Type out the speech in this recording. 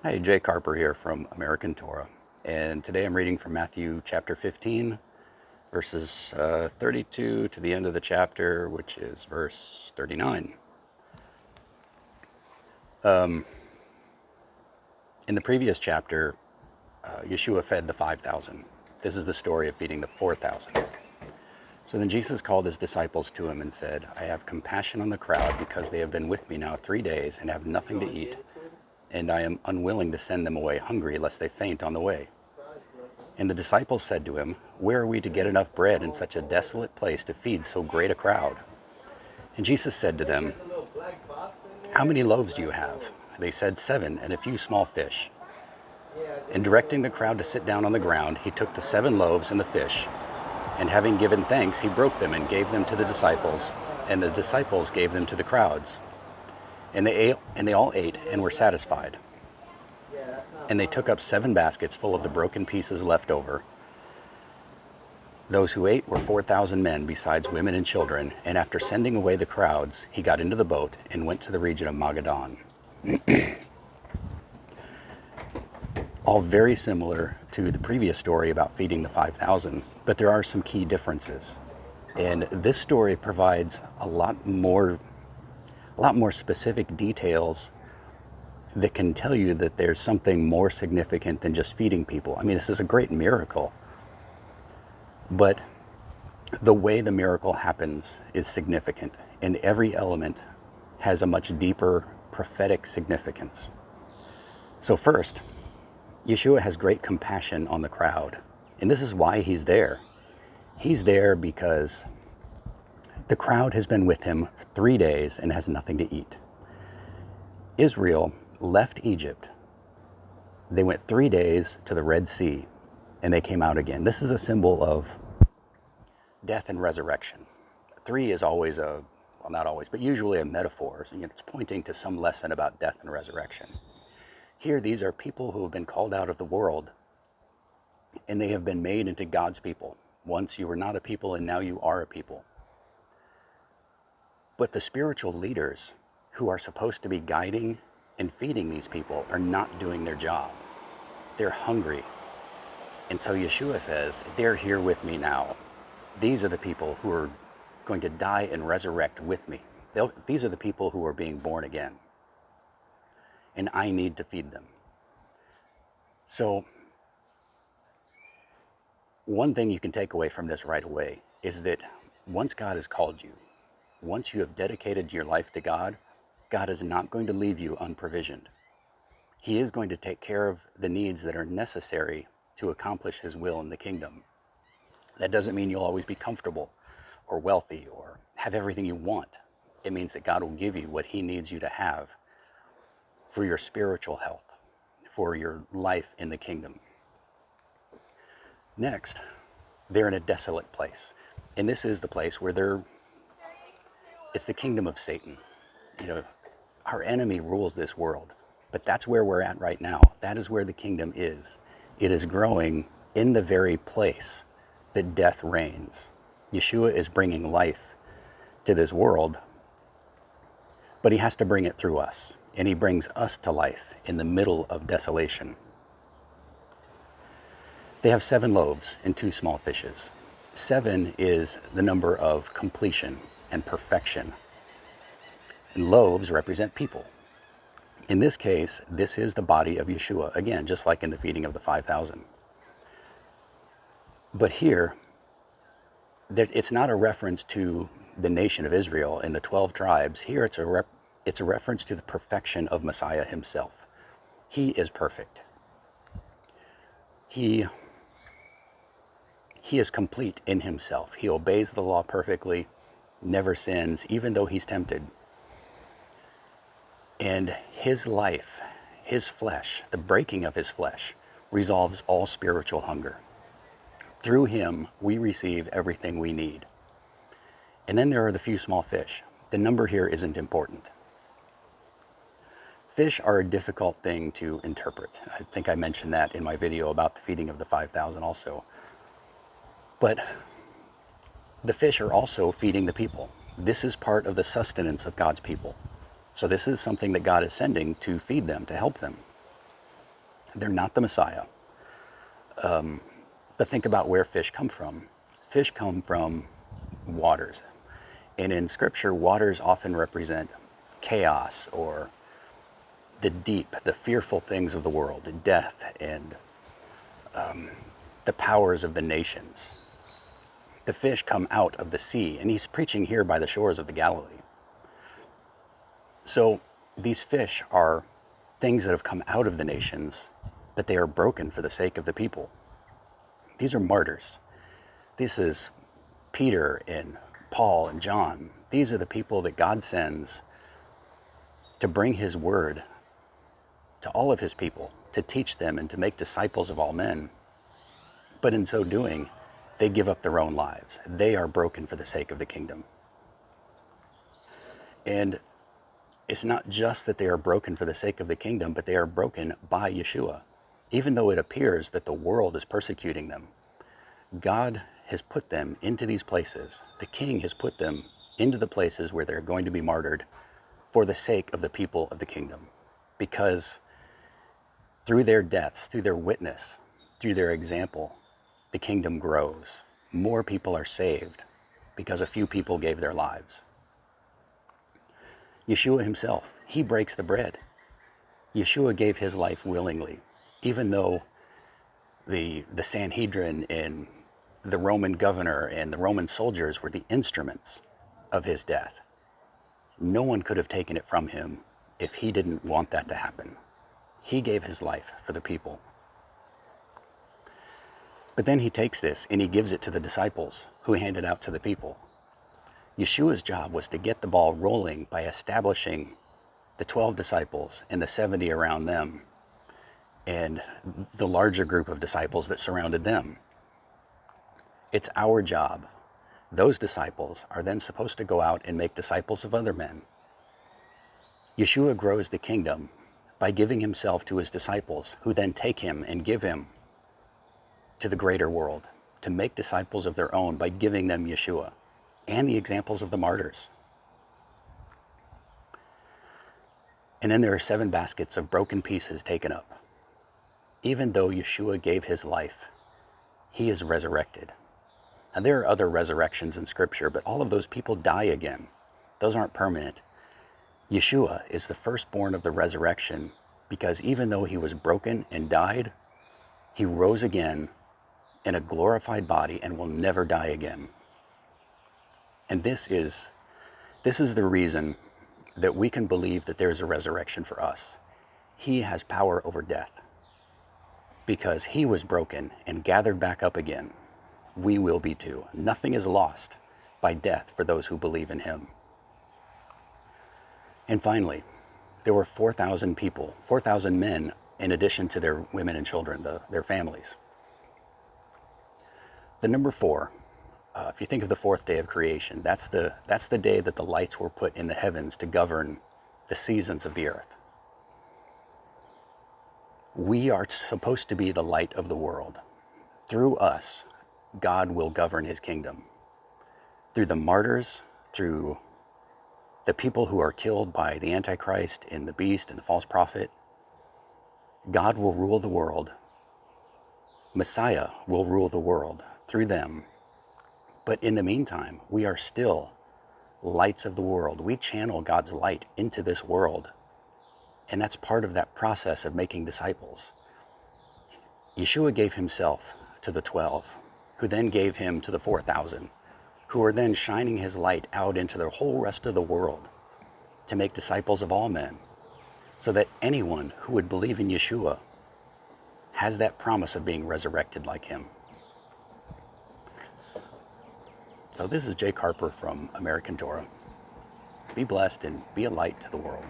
Hi, Jay Carper here from American Torah, and today I'm reading from Matthew chapter 15, verses 32 to the end of the chapter, which is verse 39. Um, in the previous chapter, Yeshua fed the 5,000. This is the story of feeding the 4,000. So then Jesus called his disciples to him and said, I have compassion on the crowd because they have been with me now 3 days and have nothing to eat, and I am unwilling to send them away hungry lest they faint on the way. And the disciples said to him, Where are we to get enough bread in such a desolate place to feed so great a crowd? And Jesus said to them, How many loaves do you have? They said, 7, and a few small fish. And directing the crowd to sit down on the ground, he took the 7 loaves and the fish, and having given thanks, he broke them and gave them to the disciples, and the disciples gave them to the crowds. And they all ate and were satisfied. And they took up 7 baskets full of the broken pieces left over. Those who ate were 4,000 men, besides women and children, and after sending away the crowds, he got into the boat and went to the region of Magadan. All very similar to the previous story about feeding the 5,000, but there are some key differences. And this story provides a lot more specific details that can tell you that there's something more significant than just feeding people. I mean, this is a great miracle, but the way the miracle happens is significant, and every element has a much deeper prophetic significance. So first, Yeshua has great compassion on the crowd, and this is why he's there. He's there because the crowd has been with him for 3 days and has nothing to eat. Israel left Egypt. They went 3 days to the Red Sea, and they came out again. This is a symbol of death and resurrection. 3 is always well, not always, but usually a metaphor. So, it's pointing to some lesson about death and resurrection. Here, these are people who have been called out of the world, and they have been made into God's people. Once you were not a people, and now you are a people. But the spiritual leaders who are supposed to be guiding and feeding these people are not doing their job. They're hungry. And so Yeshua says, they're here with me now. These are the people who are going to die and resurrect with me. These are the people who are being born again. And I need to feed them. So one thing you can take away from this right away is that once God has called you, once you have dedicated your life to God, God is not going to leave you unprovisioned. He is going to take care of the needs that are necessary to accomplish his will in the kingdom. That doesn't mean you'll always be comfortable or wealthy or have everything you want. It means that God will give you what he needs you to have for your spiritual health, for your life in the kingdom. Next, they're in a desolate place. And this is the place where it's the kingdom of Satan. Our enemy rules this world, but that's where we're at right now. That is where the kingdom is. It is growing in the very place that death reigns. Yeshua is bringing life to this world, but he has to bring it through us, and he brings us to life in the middle of desolation. They have 7 loaves and 2 small fishes. 7 is the number of completion and perfection. And loaves represent people. In this case, this is the body of Yeshua, again, just like in the feeding of the 5,000. But here, it's not a reference to the nation of Israel and the 12 tribes. Here, it's a reference to the perfection of Messiah himself. He is perfect. He is complete in himself. He obeys the law perfectly, never sins, even though he's tempted. And his life, his flesh, the breaking of his flesh, resolves all spiritual hunger. Through him, we receive everything we need. And then there are the few small fish. The number here isn't important. Fish are a difficult thing to interpret. I think I mentioned that in my video about the feeding of the 5,000 also. But the fish are also feeding the people. This is part of the sustenance of God's people. So this is something that God is sending to feed them, to help them. They're not the Messiah. But think about where fish come from. Fish come from waters. And in Scripture, waters often represent chaos or the deep, the fearful things of the world, death, and the powers of the nations. The fish come out of the sea, and he's preaching here by the shores of the Galilee. So these fish are things that have come out of the nations, but they are broken for the sake of the people. These are martyrs. This is Peter and Paul and John. These are the people that God sends to bring his word to all of his people, to teach them and to make disciples of all men. But in so doing, they give up their own lives. They are broken for the sake of the kingdom. And it's not just that they are broken for the sake of the kingdom, but they are broken by Yeshua. Even though it appears that the world is persecuting them, God has put them into these places. The King has put them into the places where they're going to be martyred for the sake of the people of the kingdom. Because through their deaths, through their witness, through their example, the kingdom grows. More people are saved because a few people gave their lives. Yeshua himself, he breaks the bread. Yeshua gave his life willingly, even though the Sanhedrin and the Roman governor and the Roman soldiers were the instruments of his death. No one could have taken it from him if he didn't want that to happen. He gave his life for the people. But then he takes this and he gives it to the disciples who hand it out to the people. Yeshua's job was to get the ball rolling by establishing the 12 disciples and the 70 around them and the larger group of disciples that surrounded them. It's our job. Those disciples are then supposed to go out and make disciples of other men. Yeshua grows the kingdom by giving himself to his disciples, who then take him and give him to the greater world, to make disciples of their own by giving them Yeshua and the examples of the martyrs. And then there are 7 baskets of broken pieces taken up. Even though Yeshua gave his life, he is resurrected. And there are other resurrections in Scripture, but all of those people die again. Those aren't permanent. Yeshua is the firstborn of the resurrection because even though he was broken and died, he rose again in a glorified body and will never die again. And this is the reason that we can believe that there is a resurrection for us. He has power over death. Because he was broken and gathered back up again, we will be too. Nothing is lost by death for those who believe in him. And finally, there were 4,000 people, 4,000 men, in addition to their women and children, their families. The number 4, if you think of the 4th day of creation, that's the day that the lights were put in the heavens to govern the seasons of the earth. We are supposed to be the light of the world. Through us, God will govern his kingdom. Through the martyrs, through the people who are killed by the Antichrist and the beast and the false prophet, God will rule the world. Messiah will rule the world through them. But in the meantime, we are still lights of the world. We channel God's light into this world. And that's part of that process of making disciples. Yeshua gave himself to the 12, who then gave him to the 4,000, who are then shining his light out into the whole rest of the world to make disciples of all men, so that anyone who would believe in Yeshua has that promise of being resurrected like him. So this is Jake Harper from American Torah. Be blessed and be a light to the world.